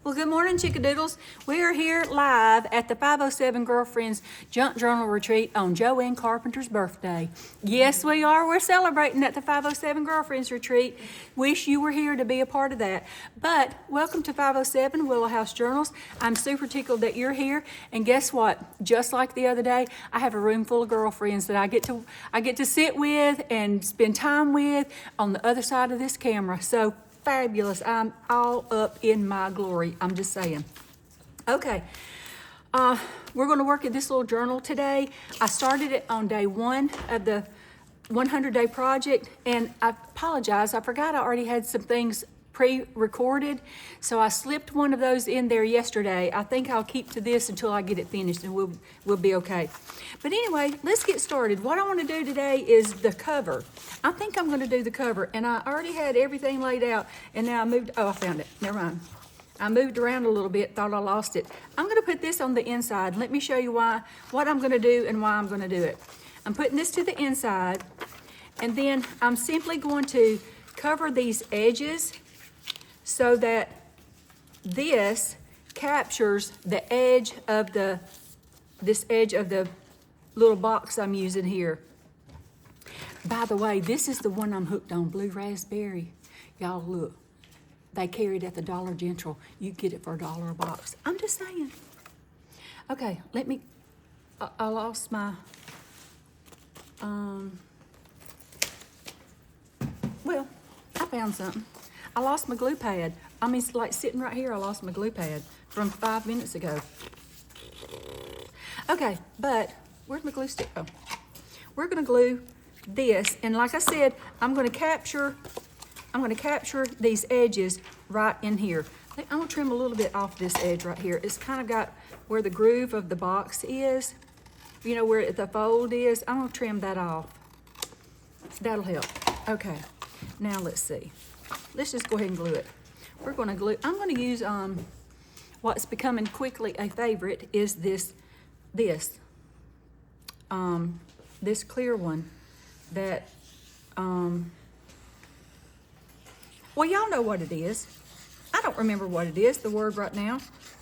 Well, good morning, Chickadoodles. We are here live at the 507 Girlfriends Junk Journal Retreat on Joanne Carpenter's birthday. Yes, we are. We're celebrating at the 507 Girlfriends Retreat. Wish you were here to be a part of that. But welcome to 507 Willow House Journals. I'm super tickled that you're here. And guess what? Just like the other day, I have a room full of girlfriends that I get to sit with and spend time with on the other side of this camera. So fabulous. I'm all up in my glory. I'm just saying. Okay. We're going to work at this little journal today. I started it on day one of the 100-day project, and I apologize. I forgot I already had some things pre-recorded, so I slipped one of those in there yesterday. I think I'll keep to this until I get it finished, and we'll be okay. But anyway, let's get started. What I want to do today is the cover. I think I'm going to do the cover, and I already had everything laid out, and now I found it. Never mind. I moved around a little bit, thought I lost it. I'm going to put this on the inside. Let me show you what I'm going to do and why I'm going to do it. I'm putting this to the inside, and then I'm simply going to cover these edges so that this captures the edge of this edge of the little box I'm using here. By the way, this is the one I'm hooked on, blue raspberry. Y'all look, they carry it at the Dollar General. You get it for $1 a box. I'm just saying. Okay, I lost my, well, I found something. I lost my glue pad. I mean, it's like sitting right here, I lost my glue pad from 5 minutes ago. Okay, but where's my glue stick? Oh, we're gonna glue this, and like I said, I'm gonna capture these edges right in here. I'm gonna trim a little bit off this edge right here. It's kind of got where the groove of the box is, you know, where the fold is. I'm gonna trim that off. That'll help. Okay, now let's see. Let's just go ahead and glue it. We're gonna glue, I'm gonna use what's becoming quickly a favorite is this clear one that, well, y'all know what it is. I don't remember what it is, the word right now,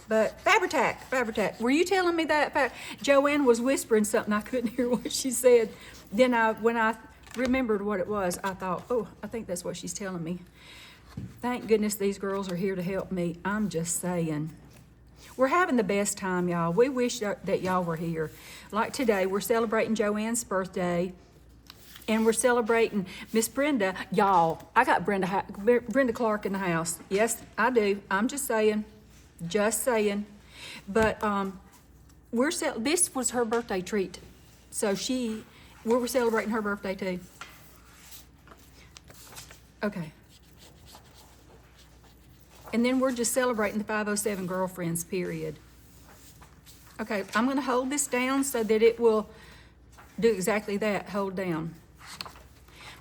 but Fabri-Tac. Were you telling me that? Joanne was whispering something. I couldn't hear what she said. Then when I remembered what it was, I thought, oh, I think that's what she's telling me. Thank goodness these girls are here to help me. I'm just saying. We're having the best time, y'all. We wish that y'all were here. Like today, we're celebrating Joanne's birthday, and we're celebrating Miss Brenda. Y'all, I got Brenda Clark in the house. Yes, I do. I'm just saying. Just saying. But this was her birthday treat. So we were celebrating her birthday too. Okay. And then we're just celebrating the 507 Girlfriends, period. Okay, I'm gonna hold this down so that it will do exactly that, hold down.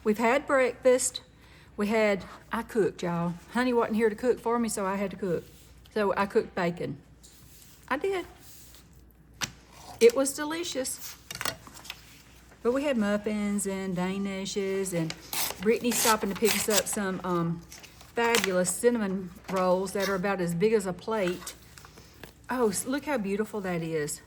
We've had breakfast. I cooked, y'all. Honey wasn't here to cook for me, so I had to cook. So I cooked bacon. I did. It was delicious. But we had muffins and danishes, and Brittany's stopping to pick us up some fabulous cinnamon rolls that are about as big as a plate. Oh, look how beautiful that is.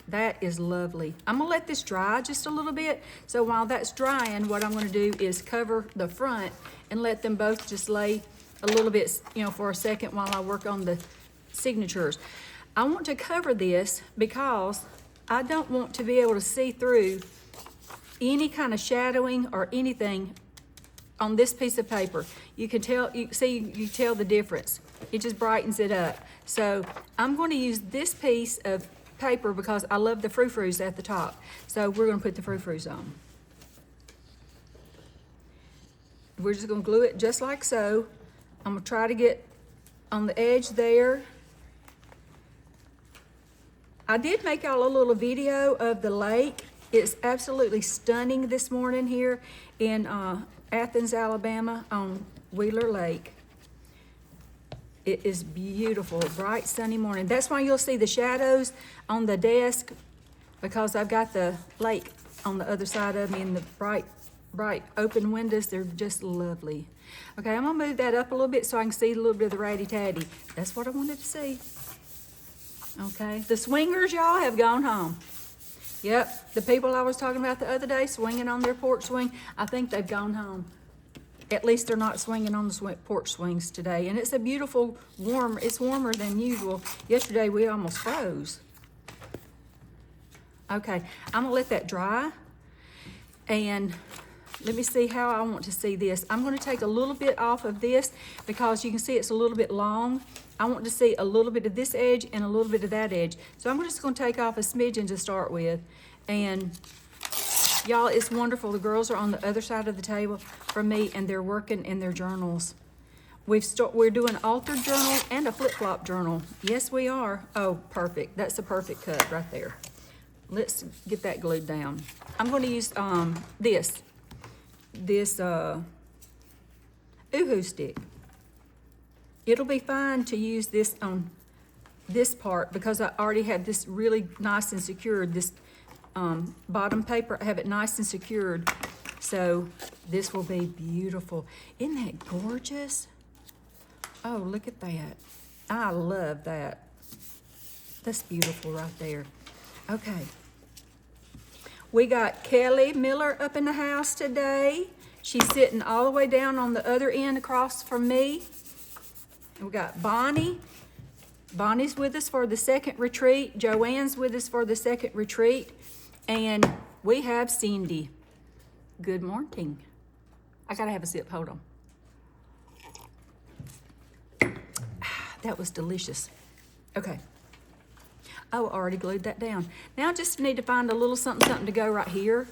That is lovely. I'm gonna let this dry just a little bit. So while that's drying, what I'm gonna do is cover the front and let them both just lay a little bit, you know, for a second while I work on the signatures. I want to cover this because I don't want to be able to see through any kind of shadowing or anything on this piece of paper. You can tell, you tell the difference. It just brightens it up. So I'm going to use this piece of paper because I love the frou-frous at the top. So we're going to put the frou-frous on. We're just going to glue it just like so. I'm going to try to get on the edge there. I did make y'all a little video of the lake. It's absolutely stunning this morning here in Athens, Alabama on Wheeler Lake. It is beautiful, bright sunny morning. That's why you'll see the shadows on the desk, because I've got the lake on the other side of me and the bright bright open windows. They're just lovely. Okay, I'm gonna move that up a little bit so I can see a little bit of the ratty-tatty. That's what I wanted to see. Okay, the swingers, y'all, have gone home. Yep, the people I was talking about the other day swinging on their porch swing, I think they've gone home. At least they're not swinging on the porch swings today. And it's a beautiful, it's warmer than usual. Yesterday we almost froze. Okay, I'm gonna let that dry. And let me see how I want to see this. I'm gonna take a little bit off of this because you can see it's a little bit long. I want to see a little bit of this edge and a little bit of that edge. So I'm just gonna take off a smidgen to start with. And y'all, it's wonderful. The girls are on the other side of the table from me and they're working in their journals. We're doing an altered journal and a flip-flop journal. Yes, we are. Oh, perfect. That's the perfect cut right there. Let's get that glued down. I'm going to use this Oohoo stick. It'll be fine to use this on this part because I already have this really nice and secured. This bottom paper, I have it nice and secured. So this will be beautiful. Isn't that gorgeous? Oh, look at that. I love that. That's beautiful right there. Okay. We got Kelly Miller up in the house today. She's sitting all the way down on the other end across from me. And we got Bonnie. Bonnie's with us for the second retreat. Joanne's with us for the second retreat. And we have Cindy. Good morning. I gotta have a sip, hold on. That was delicious. Okay. Oh, I already glued that down. Now I just need to find a little something to go right here.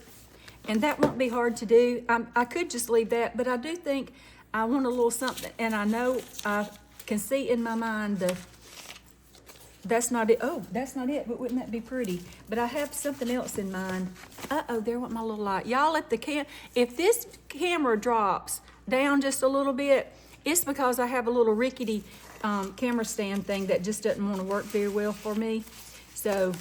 And that won't be hard to do. I could just leave that, but I do think I want a little something, and I know I can see in my mind that's not it. Oh, that's not it, but wouldn't that be pretty? But I have something else in mind. Uh-oh, there went my little light. Y'all, if this camera drops down just a little bit, it's because I have a little rickety camera stand thing that just doesn't want to work very well for me. So,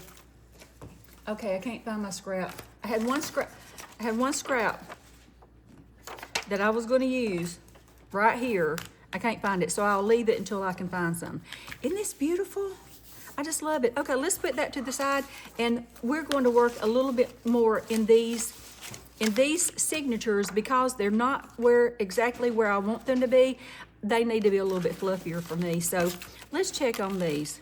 okay, I can't find my scrap. I had one scrap that I was going to use right here. I can't find it, so I'll leave it until I can find some. Isn't this beautiful? I just love it. Okay, let's put that to the side, and we're going to work a little bit more in these signatures because they're not exactly where I want them to be. They need to be a little bit fluffier for me. So let's check on these.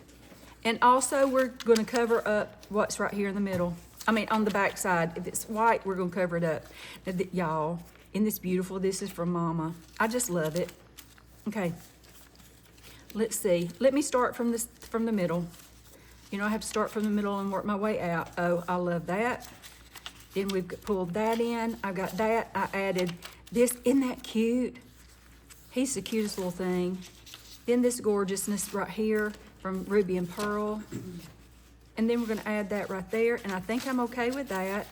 And also we're going to cover up what's right here in the middle. I mean, on the back side. If it's white, we're going to cover it up. Now, y'all, isn't this beautiful? This is from Mama. I just love it. Okay. Let's see. Let me start from the middle. You know, I have to start from the middle and work my way out. Oh, I love that. Then we've pulled that in. I got that. I added this. Isn't that cute? He's the cutest little thing. Then this gorgeousness right here from Ruby and Pearl. And then we're going to add that right there. And I think I'm okay with that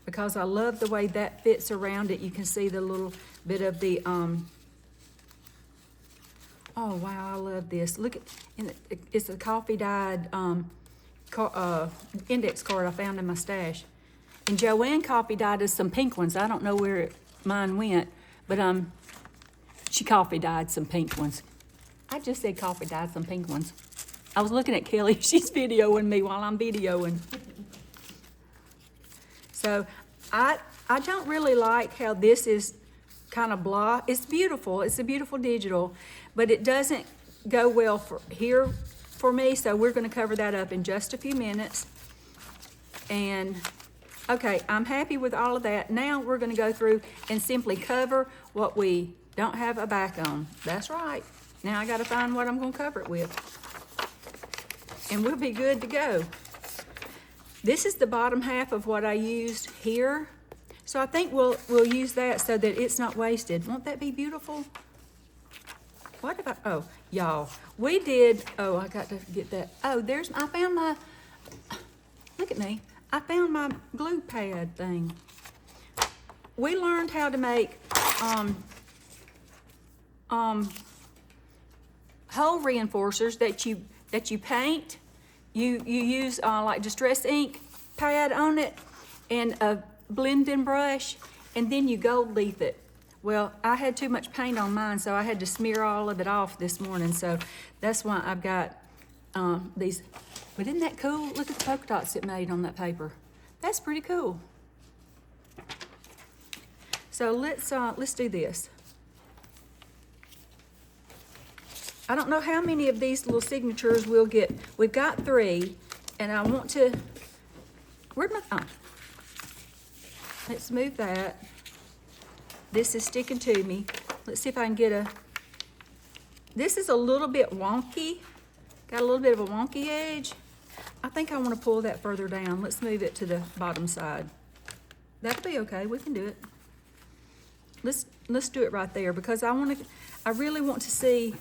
because I love the way that fits around it. You can see the little bit of the, oh, wow, I love this. Look, it's a coffee dyed index card I found in my stash. And Joanne coffee dyed us some pink ones. I don't know where mine went, but she coffee dyed some pink ones. I just said coffee dyed some pink ones. I was looking at Kelly. She's videoing me while I'm videoing. So I don't really like how this is kind of blah. It's beautiful. It's a beautiful digital, but it doesn't go well for me. So we're going to cover that up in just a few minutes. And okay, I'm happy with all of that. Now we're going to go through and simply cover what we don't have a back on. That's right. Now I got to find what I'm going to cover it with. And we'll be good to go. This is the bottom half of what I used here. So I think we'll use that so that it's not wasted. Won't that be beautiful? What about, oh, y'all, we did, oh, I got to get that. Oh, I found my, look at me. I found my glue pad thing. We learned how to make hole reinforcers that you paint. You use like distress ink pad on it and a blending brush, and then you gold leaf it. Well, I had too much paint on mine, so I had to smear all of it off this morning, so that's why I've got these. But isn't that cool? Look at the polka dots it made on that paper. That's pretty cool. So let's do this. I don't know how many of these little signatures we'll get. We've got 3, and I want to, where'd my, oh. Let's move that. This is sticking to me. Let's see if I can get this is a little bit wonky. Got a little bit of a wonky edge. I think I want to pull that further down. Let's move it to the bottom side. That'll be okay, we can do it. Let's do it right there because I really want to see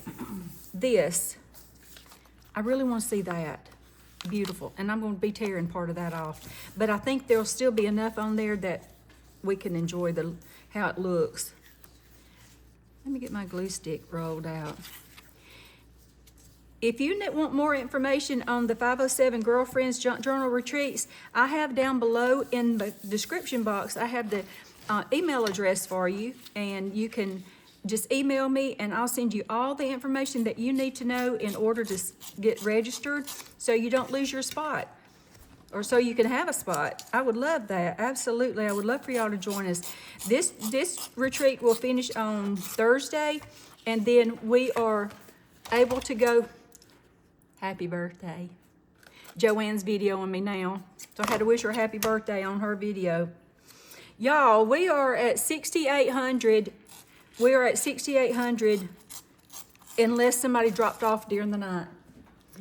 this. I really want to see that. Beautiful. And I'm going to be tearing part of that off. But I think there'll still be enough on there that we can enjoy how it looks. Let me get my glue stick rolled out. If you want more information on the 507 Girlfriends Junk Journal Retreats, I have down below in the description box, I have the email address for you, and you can just email me and I'll send you all the information that you need to know in order to get registered so you don't lose your spot or so you can have a spot. I would love that. Absolutely. I would love for y'all to join us. This retreat will finish on Thursday, and then we are able to go. Happy birthday. Joanne's videoing me now, so I had to wish her happy birthday on her video. Y'all, we are at 6,800. We are at 6,800 unless somebody dropped off during the night.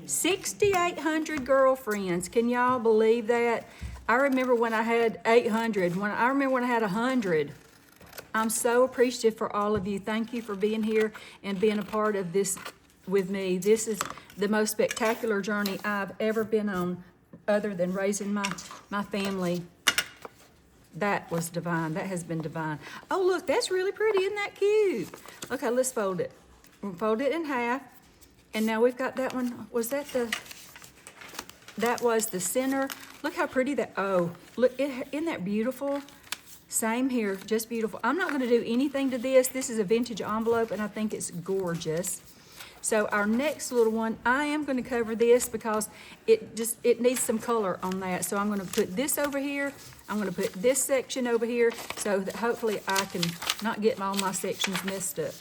6,800 girlfriends. Can y'all believe that? I remember when I had 800. I remember when I had 100. I'm so appreciative for all of you. Thank you for being here and being a part of this with me. This is the most spectacular journey I've ever been on, other than raising my family. That was divine. That has been divine. Oh, look, that's really pretty. Isn't that cute? Okay, let's fold it. We'll fold it in half. And now we've got that one. That was the center. Look how pretty that, oh, look, isn't that beautiful? Same here, just beautiful. I'm not gonna do anything to this. This is a vintage envelope and I think it's gorgeous. So our next little one, I am gonna cover this because it needs some color on that. So I'm gonna put this over here. I'm gonna put this section over here so that hopefully I can not get all my sections messed up.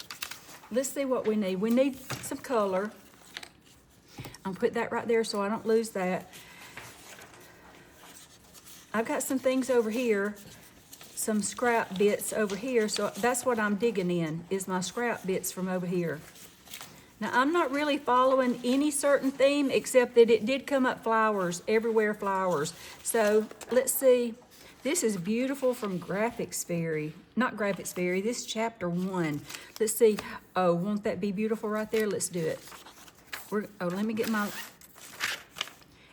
Let's see what we need. We need some color. I'll put that right there so I don't lose that. I've got some things over here, some scrap bits over here, so that's what I'm digging in, is my scrap bits from over here. Now, I'm not really following any certain theme, except that it did come up flowers, everywhere flowers. So, let's see. This is beautiful from Graphics Fairy. Not Graphics Fairy, this is chapter 1. Let's see. Oh, won't that be beautiful right there? Let's do it. Let me get my...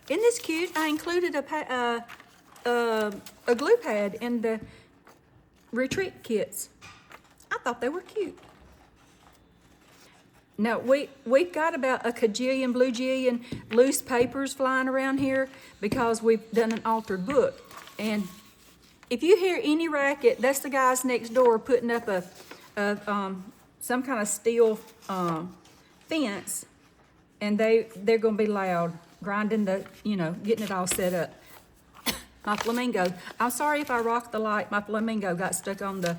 Isn't this cute? I included a glue pad in the retreat kits. I thought they were cute. Now, we've got about a kajillion, blue jillion loose papers flying around here because we've done an altered book. And if you hear any racket, that's the guys next door putting up some kind of steel fence, and they're going to be loud, grinding getting it all set up. My flamingo. I'm sorry if I rocked the light. My flamingo got stuck on the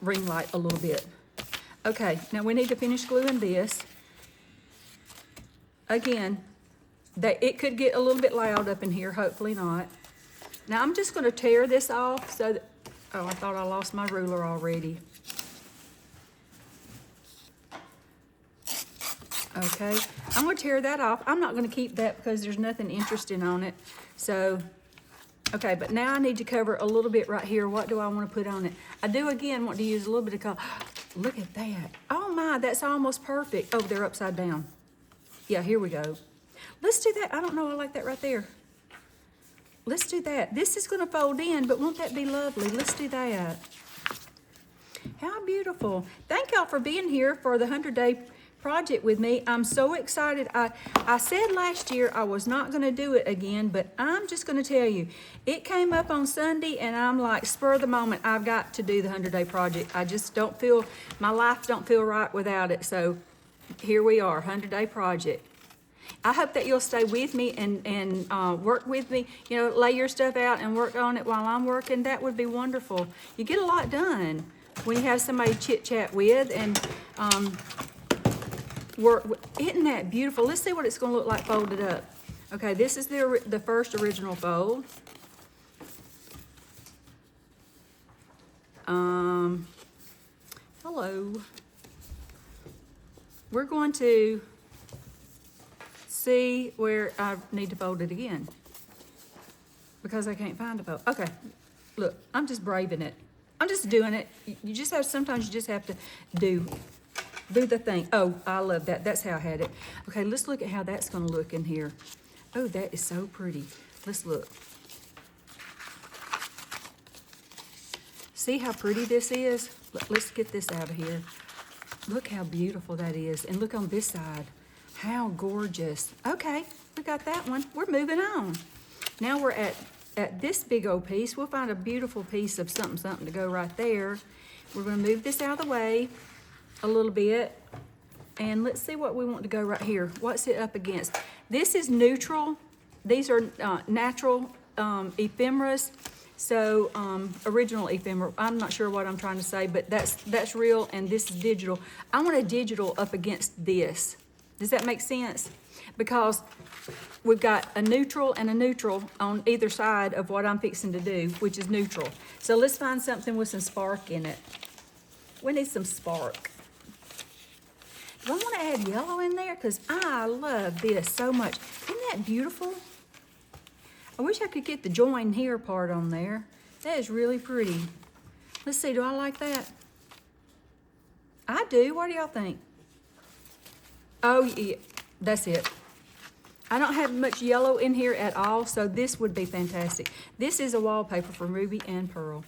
ring light a little bit. Okay, now we need to finish gluing this. Again, it could get a little bit loud up in here, hopefully not. Now I'm just gonna tear this off so that, oh, I thought I lost my ruler already. Okay, I'm gonna tear that off. I'm not gonna keep that because there's nothing interesting on it. So, okay, but now I need to cover a little bit right here. What do I wanna put on it? I do, again, want to use a little bit of color. Look at that. Oh my, that's almost perfect. Oh, they're upside down. Yeah, here we go. Let's do that. I don't know, I like that right there. Let's do that. This is gonna fold in, but won't that be lovely? Let's do that. How beautiful. Thank y'all for being here for the 100-day project with me. I'm so excited. I said last year I was not going to do it again, but I'm just going to tell you, it came up on Sunday, and I'm like, spur of the moment, I've got to do the 100-day project. I just don't feel, my life don't feel right without it. So here we are, 100-day project. I hope that you'll stay with me and work with me. You know, lay your stuff out and work on it while I'm working. That would be wonderful. You get a lot done when you have somebody chit-chat with and work. Isn't that beautiful? Let's see what it's going to look like folded up. Okay, this is the first original fold. Hello. We're going to see where I need to fold it again because I can't find a fold. Okay, look, I'm just braving it. I'm just doing it. You just have, sometimes you just have to do the thing. Oh, I love that. That's how I had it. Okay, let's look at how that's gonna look in here. Oh, that is so pretty. Let's look. See how pretty this is? Let's get this out of here. Look how beautiful that is. And look on this side. How gorgeous. Okay, we got that one. We're moving on. Now we're at this big old piece. We'll find a beautiful piece of something to go right there. We're gonna move this out of the way a little bit. And let's see what we want to go right here. What's it up against? This is neutral. These are natural ephemeras. So original ephemera. I'm not sure what I'm trying to say, but that's real and this is digital. I want a digital up against this. Does that make sense? Because we've got a neutral and a neutral on either side of what I'm fixing to do, which is neutral. So let's find something with some spark in it. We need some spark. Do I want to add yellow in there? Because I love this so much. Isn't that beautiful? I wish I could get the join here part on there. That is really pretty. Let's see, do I like that? I do. What do y'all think? Oh, yeah, that's it. I don't have much yellow in here at all, so this would be fantastic. This is a wallpaper from Ruby and Pearl.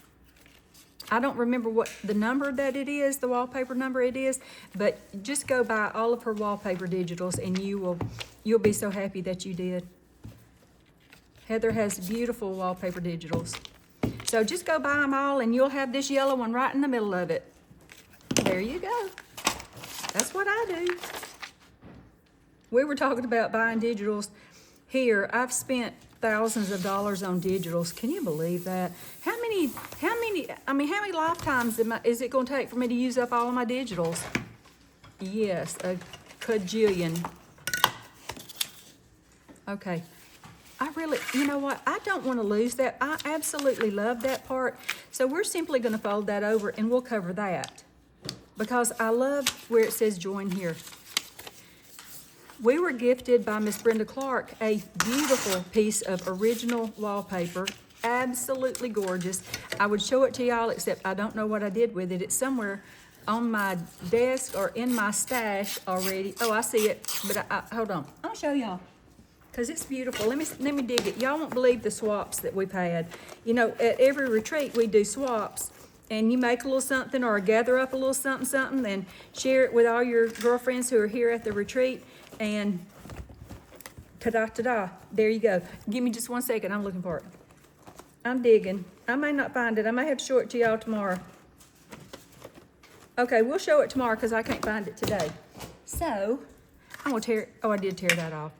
I don't remember what the number that it is, the wallpaper number it is, but just go buy all of her wallpaper digitals and you'll be so happy that you did. Heather has beautiful wallpaper digitals. So just go buy them all and you'll have this yellow one right in the middle of it. There you go. That's what I do. We were talking about buying digitals here. I've spent thousands of dollars on digitals. Can you believe that? How many lifetimes is it going to take for me to use up all of my digitals? Yes, a cajillion. Okay. I really, you know what? I don't want to lose that. I absolutely love that part. So we're simply going to fold that over and we'll cover that because I love where it says join here. We were gifted by Miss Brenda Clark a beautiful piece of original wallpaper, absolutely gorgeous. I would show it to y'all, except I don't know what I did with it. It's somewhere on my desk or in my stash already. Oh, I see it, but hold on. I'll show y'all because it's beautiful. Let me dig it. Y'all won't believe the swaps that we've had. You know, at every retreat we do swaps. And you make a little something or gather up a little something and share it with all your girlfriends who are here at the retreat. And ta-da, there you go. Give me just 1 second, I'm looking for it. I'm digging. I may not find it. I may have to show it to y'all tomorrow. Okay, we'll show it tomorrow because I can't find it today. So, I'm gonna tear it. Oh, I did tear that off.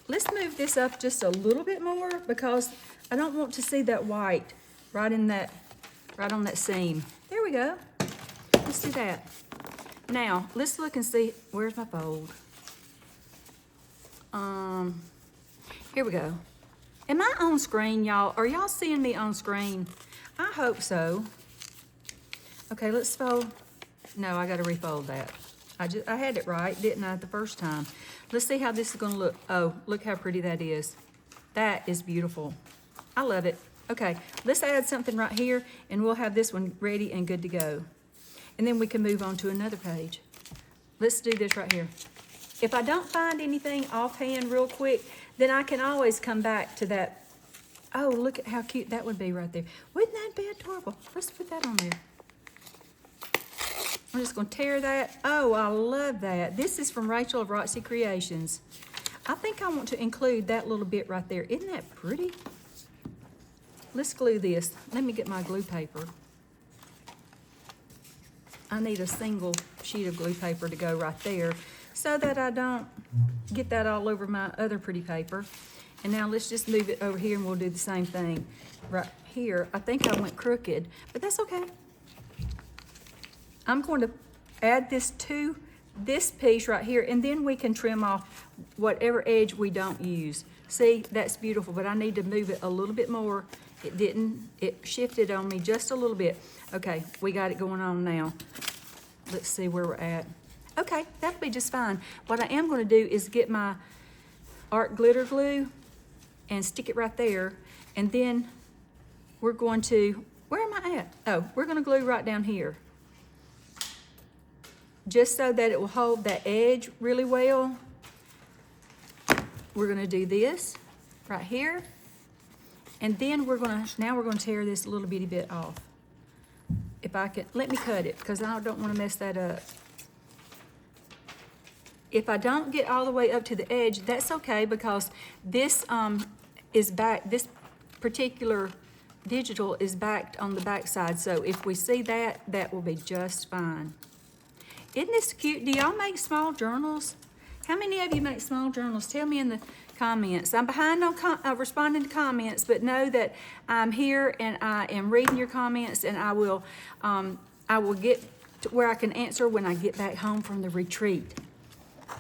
Let's move this up just a little bit more because I don't want to see that white right on that seam. There we go. Let's do that. Now, let's look and see, where's my fold? Here we go. Am I on screen, y'all? Are y'all seeing me on screen? I hope so. Okay, let's fold. No, I gotta refold that. I had it right, didn't I, the first time? Let's see how this is gonna look. Oh, look how pretty that is. That is beautiful. I love it. Okay, let's add something right here and we'll have this one ready and good to go. And then we can move on to another page. Let's do this right here. If I don't find anything offhand real quick, then I can always come back to that. Oh, look at how cute that would be right there. Wouldn't that be adorable? Let's put that on there. I'm just gonna tear that. Oh, I love that. This is from Rachel of Roxy Creations. I think I want to include that little bit right there. Isn't that pretty? Let's glue this. Let me get my glue paper. I need a single sheet of glue paper to go right there so that I don't get that all over my other pretty paper. And now let's just move it over here and we'll do the same thing right here. I think I went crooked, but that's okay. I'm going to add this to this piece right here, and then we can trim off whatever edge we don't use. See, that's beautiful, but I need to move it a little bit more. It didn't, it shifted on me just a little bit. Okay, we got it going on now. Let's see where we're at. Okay, that'll be just fine. What I am gonna do is get my art glitter glue and stick it right there, and then we're going to, where am I at? Oh, we're gonna glue right down here, just so that it will hold that edge really well. We're gonna do this right here, and then now we're gonna tear this little bitty bit off. If I can, let me cut it, because I don't wanna mess that up. If I don't get all the way up to the edge, that's okay, because this is back, this particular digital is backed on the back side. So if we see that, that will be just fine. Isn't this cute? Do y'all make small journals? How many of you make small journals? Tell me in the comments. I'm behind on responding to comments, but know that I'm here and I am reading your comments, and I will get to where I can answer when I get back home from the retreat.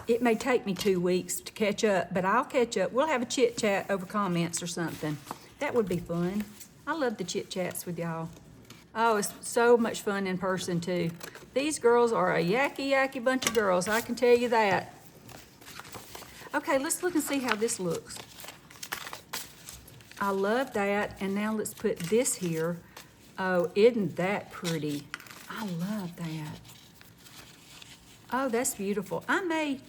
It may take me 2 weeks to catch up, but I'll catch up. We'll have a chit chat over comments or something. That would be fun. I love the chit chats with y'all. Oh, it's so much fun in person too. These girls are a yakky bunch of girls, I can tell you that. Okay, let's look and see how this looks. I love that, and now let's put this here. Oh, isn't that pretty? I love that. Oh, that's beautiful. No,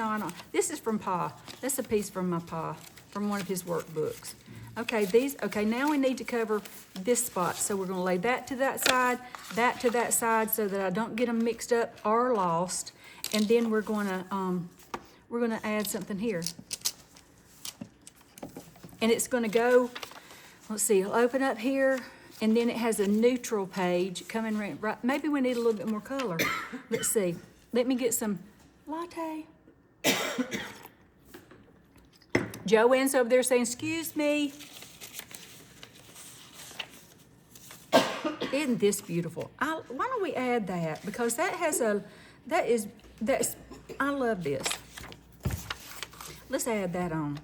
I don't. This is from Pa. That's a piece from my Pa, from one of his workbooks. Okay, now we need to cover this spot. So we're gonna lay that to that side, so that I don't get them mixed up or lost. And then we're gonna add something here. And it's gonna go, let's see, it'll open up here, and then it has a neutral page coming right. Maybe we need a little bit more color. Let's see. Let me get some latte. Joanne's over there saying, excuse me. Isn't this beautiful? Why don't we add that? Because that has I love this. Let's add that on.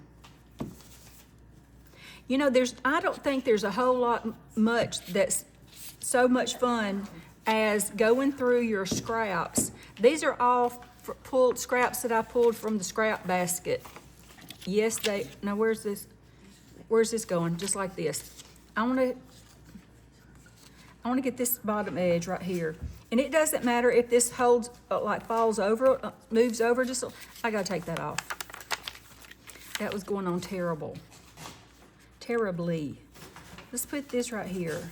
You know, I don't think there's a whole lot much that's so much fun as going through your scraps. These are all pulled scraps that I pulled from the scrap basket. Yes, now where's this going? Just like this. I want to get this bottom edge right here. And it doesn't matter if this holds, falls over, moves over, I gotta take that off. That was going on terribly. Let's put this right here.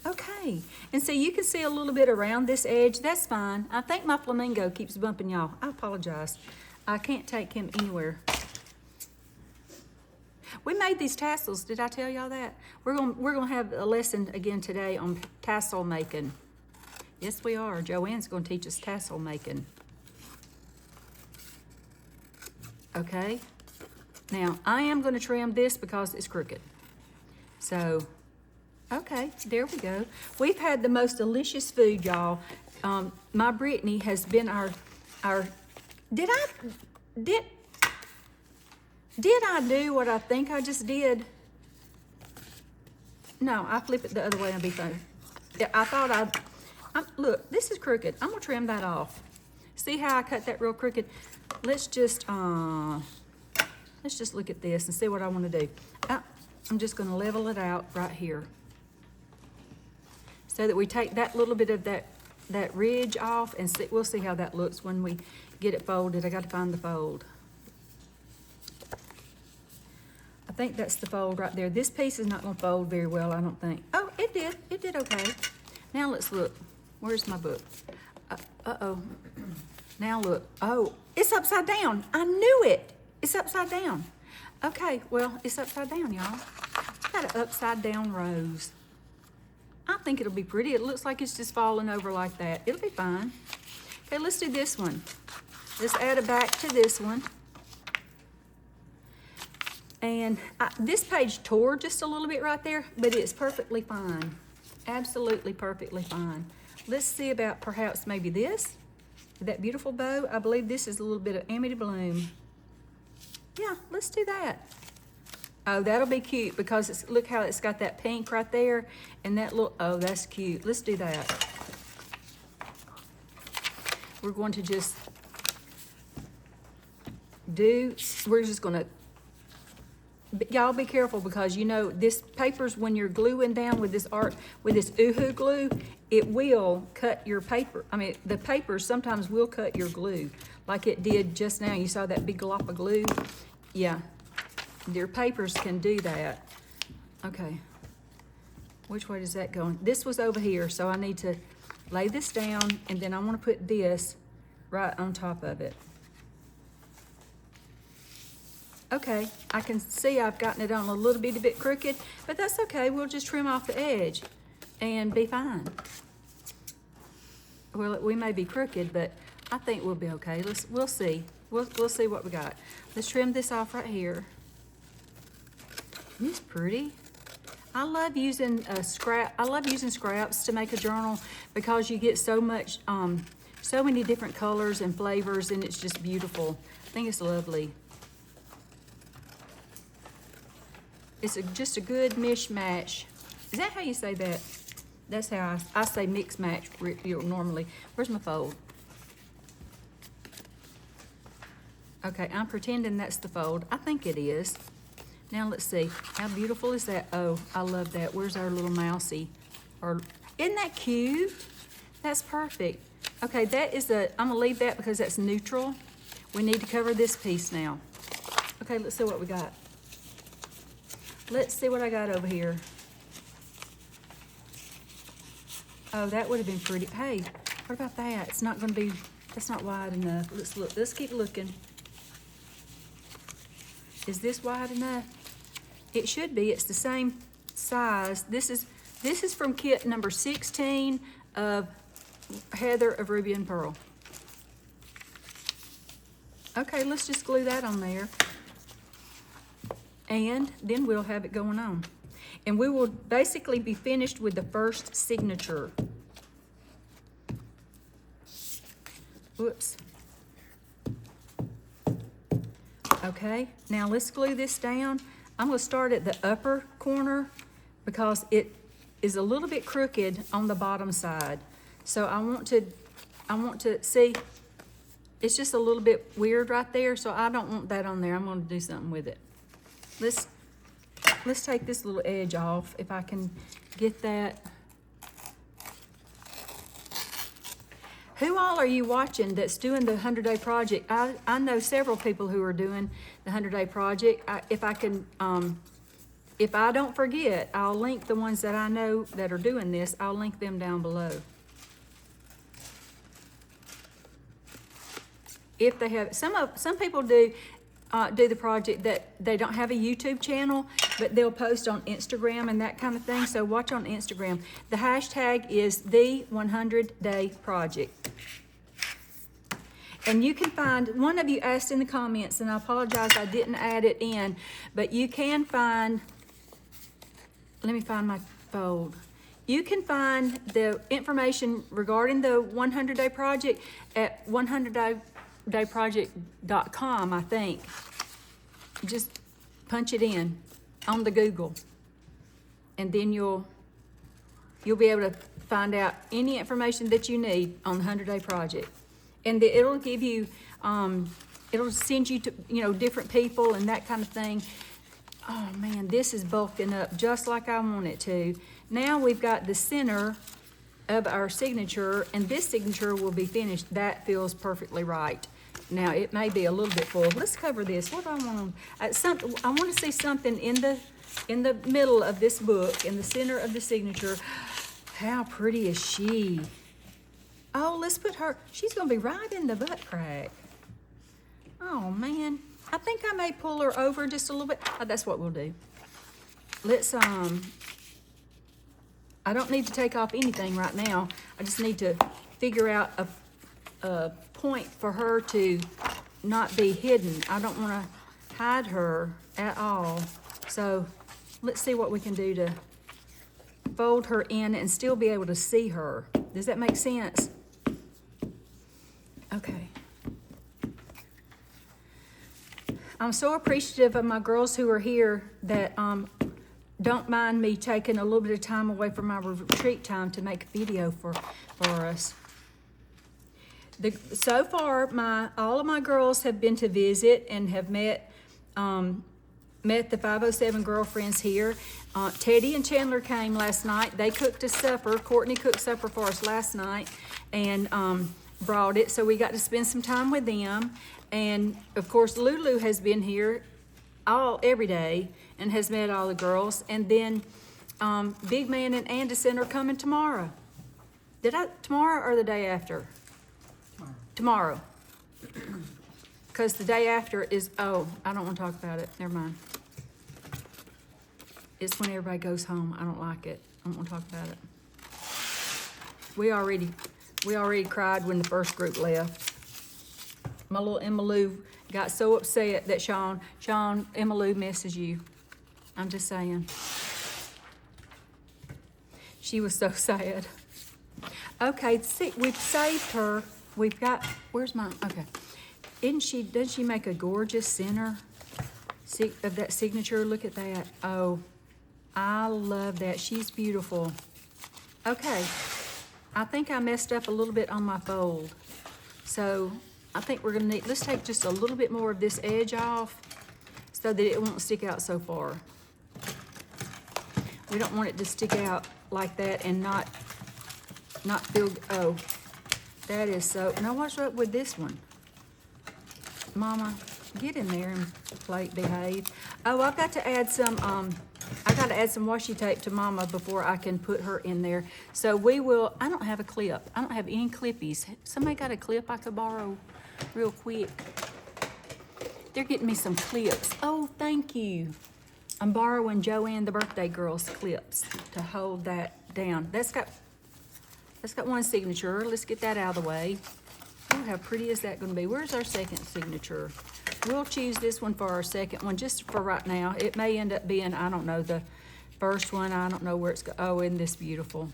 Okay, and so you can see a little bit around this edge. That's fine. I think my flamingo keeps bumping y'all. I apologize. I can't take him anywhere. We made these tassels. Did I tell y'all that? We're gonna have a lesson again today on tassel making. Yes, we are. Joanne's gonna teach us tassel making. Okay. Now I am gonna trim this because it's crooked. So, okay, there we go. We've had the most delicious food, y'all. My Brittany has been our. Did I do what I think I just did? No, I flip it the other way and be fine. Yeah, I thought look, this is crooked. I'm gonna trim that off. See how I cut that real crooked? Let's just look at this and see what I wanna do. I'm just gonna level it out right here, so that we take that little bit of that ridge off, and we'll see how that looks when we get it folded. I gotta find the fold. I think that's the fold right there. This piece is not gonna fold very well, I don't think. Oh, it did okay. Now let's look. Where's my book? Uh-oh. Now look. Oh, it's upside down. I knew it. It's upside down. Okay, well, it's upside down, y'all. Got an upside down rose. I think it'll be pretty. It looks like it's just falling over like that. It'll be fine. Okay, let's do this one. Let's add it back to this one. And this page tore just a little bit right there, but it's perfectly fine. Absolutely perfectly fine. Let's see about perhaps maybe this. That beautiful bow. I believe this is a little bit of amity bloom. Yeah, let's do that. Oh, that'll be cute because look how it's got that pink right there and that little, oh, that's cute. Let's do that. We're going to just we're just gonna, y'all be careful because you know, this paper's when you're gluing down with this Uhu glue, it will cut your paper. I mean, the paper sometimes will cut your glue like it did just now. You saw that big glop of glue? Yeah, your papers can do that. Okay, which way does that go? This was over here, so I need to lay this down and then I want to put this right on top of it. Okay, I can see I've gotten it on a little bitty bit crooked, but that's okay. We'll just trim off the edge and be fine. Well, we may be crooked, but I think we'll be okay. We'll see. We'll see what we got. Let's trim this off right here. Isn't this pretty? I love using scraps to make a journal because you get so much, so many different colors and flavors, and it's just beautiful. I think it's lovely. It's just a good mishmash. Is that how you say that? That's how I say mix match normally. Where's my fold? Okay, I'm pretending that's the fold. I think it is. Now let's see. How beautiful is that? Oh, I love that. Where's our little mousey? Or isn't that cute? That's perfect. Okay, I'm gonna leave that because that's neutral. We need to cover this piece now. Okay, let's see what we got. Let's see what I got over here. Oh, that would have been pretty. Hey, what about that? It's not gonna be, that's not wide enough. Let's look, let's keep looking. Is this wide enough? It should be, it's the same size. This is from kit number 16 of Heather of Ruby and Pearl. Okay, let's just glue that on there. And then we'll have it going on. And we will basically be finished with the first signature. Whoops. Okay, now let's glue this down. I'm gonna start at the upper corner because it is a little bit crooked on the bottom side. So I want to see, it's just a little bit weird right there, so I don't want that on there. I'm gonna do something with it. Let's take this little edge off if I can get that. Who all are you watching that's doing the 100-day project? I know several people who are doing the 100-day project. If I don't forget, I'll link the ones that I know that are doing this. I'll link them down below. If they have, some people do the project that they don't have a YouTube channel, but they'll post on Instagram and that kind of thing. So watch on Instagram. The hashtag is the 100-day project. And you can find, one of you asked in the comments, and I apologize I didn't add it in, but you can find, let me find my fold. You can find the information regarding the 100-day project at 100dayproject.com, I think. Just punch it in on the Google, and then you'll be able to find out any information that you need on the 100-day project. And it'll give you, it'll send you to, different people and that kind of thing. Oh man, this is bulking up just like I want it to. Now we've got the center of our signature, and this signature will be finished. That feels perfectly right. Now it may be a little bit full. Let's cover this. What do I want? I want to see something in the middle of this book, in the center of the signature. How pretty is she? Oh, let's put her, she's gonna be right in the butt crack. Oh, man. I think I may pull her over just a little bit. Oh, that's what we'll do. Let's, I don't need to take off anything right now. I just need to figure out a point for her to not be hidden. I don't want to hide her at all. So let's see what we can do to fold her in and still be able to see her. Does that make sense? Okay. I'm so appreciative of my girls who are here that don't mind me taking a little bit of time away from my retreat time to make a video for us. So far, all of my girls have been to visit and have met the 507 girlfriends here. Teddy and Chandler came last night. They cooked us supper. Courtney cooked supper for us last night and brought it, so we got to spend some time with them. And of course, Lulu has been here every day and has met all the girls. And then Big Man and Anderson are coming tomorrow. Tomorrow or the day after? Tomorrow. Because the day after is, I don't want to talk about it. Never mind. It's when everybody goes home. I don't like it. I don't want to talk about it. We already cried when the first group left. My little Emma Lou got so upset that Sean, Emma Lou misses you. I'm just saying. She was so sad. Okay, see, we've saved her. We've got, where's mine? Okay. Doesn't she make a gorgeous center of that signature? Look at that. Oh, I love that. She's beautiful. Okay. I think I messed up a little bit on my fold. So I think we're gonna let's take just a little bit more of this edge off so that it won't stick out so far. We don't want it to stick out like that and not feel, that is so, now what's up with this one? Mama, get in there and plate behave. Oh, I've got to add some, washi tape to Mama before I can put her in there. So I don't have a clip. I don't have any clippies. Somebody got a clip I could borrow real quick? They're getting me some clips. Oh, thank you. I'm borrowing Joanne, the birthday girl's clips to hold that down. That's got one signature. Let's get that out of the way. Oh, how pretty is that going to be? Where's our second signature? We'll choose this one for our second one, just for right now. It may end up being, I don't know, the first one. I don't know where it's going. Oh, isn't this beautiful?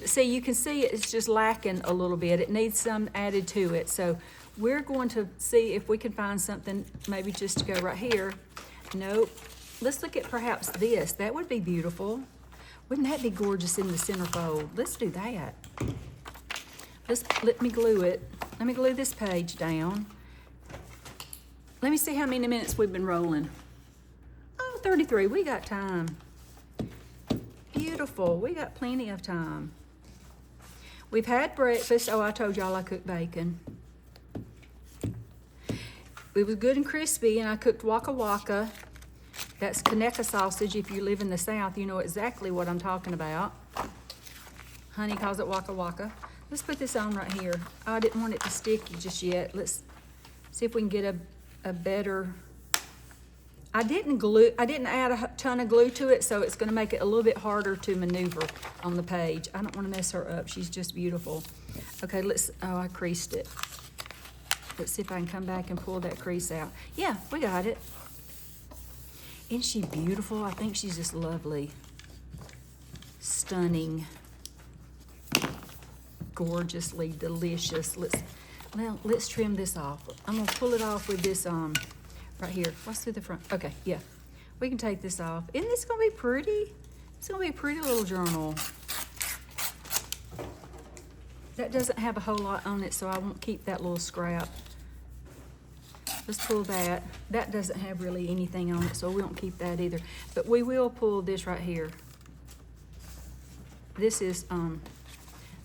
See, you can see it's just lacking a little bit. It needs some added to it. So we're going to see if we can find something, maybe just to go right here. Nope. Let's look at perhaps this. That would be beautiful. Wouldn't that be gorgeous in the centerfold? Let's do that. Let me glue it. Let me glue this page down. Let me see how many minutes we've been rolling. Oh, 33, we got time. Beautiful, we got plenty of time. We've had breakfast. Oh, I told y'all I cooked bacon. It was good and crispy, and I cooked waka waka. That's Kaneka sausage. If you live in the South, you know exactly what I'm talking about. Honey calls it waka waka. Let's put this on right here. I didn't want it to stick just yet. Let's see if we can get a better. I didn't add a ton of glue to it, so it's gonna make it a little bit harder to maneuver on the page. I don't wanna mess her up. She's just beautiful. Okay, I creased it. Let's see if I can come back and pull that crease out. Yeah, we got it. Isn't she beautiful? I think she's just lovely. Stunning. Gorgeously delicious. Let's trim this off. I'm gonna pull it off with this right here. What's through the front? Okay, yeah. We can take this off. Isn't this gonna be pretty? It's gonna be a pretty little journal. That doesn't have a whole lot on it, so I won't keep that little scrap. Let's pull that. That doesn't have really anything on it, so we won't keep that either. But we will pull this right here. This is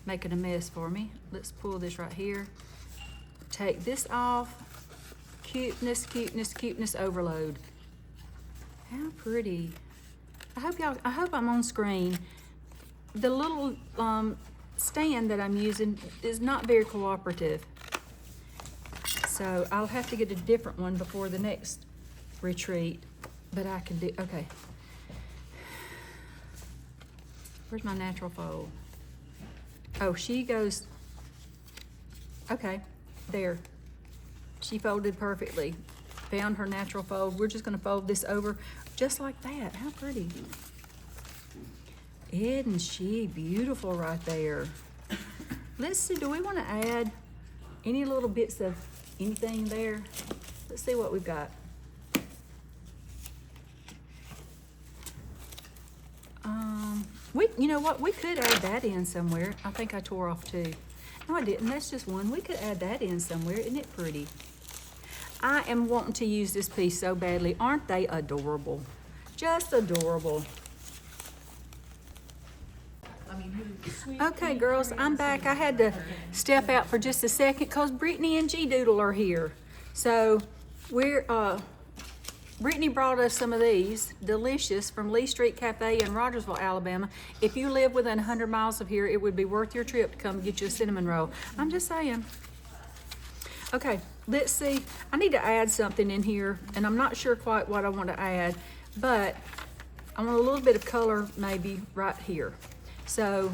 making a mess for me. Let's pull this right here. Take this off. Cuteness, cuteness, cuteness overload. How pretty. I hope I'm on screen. The little stand that I'm using is not very cooperative. So I'll have to get a different one before the next retreat, but I can do, okay. Where's my natural fold? Oh, she goes, okay, there. She folded perfectly. Found her natural fold. We're just gonna fold this over just like that. How pretty. Isn't she beautiful right there? Let's see, do we wanna add any little bits of anything there? Let's see what we've got. You know what, we could add that in somewhere. I think I tore off two. No, I didn't, that's just one. We could add that in somewhere, isn't it pretty? I am wanting to use this piece so badly. Aren't they adorable? Just adorable. Okay, girls, I'm back. I had to step out for just a second because Brittany and G Doodle are here. So Brittany brought us some of these, delicious, from Lee Street Cafe in Rogersville, Alabama. If you live within 100 miles of here, it would be worth your trip to come get you a cinnamon roll. I'm just saying. Okay, let's see. I need to add something in here, and I'm not sure quite what I want to add, but I want a little bit of color maybe right here. So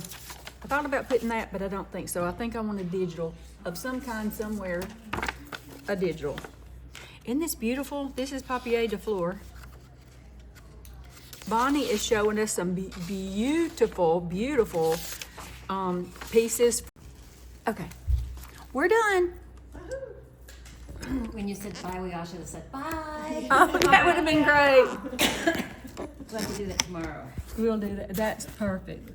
I thought about putting that, but I don't think so. I think I want a digital of some kind somewhere, a digital. Isn't this beautiful? This is Papier de Fleur. Bonnie is showing us some beautiful, beautiful pieces. Okay, we're done. When you said bye, we all should have said bye. Oh, that would have been great. We'll have to do that tomorrow. We'll do that. That's perfect.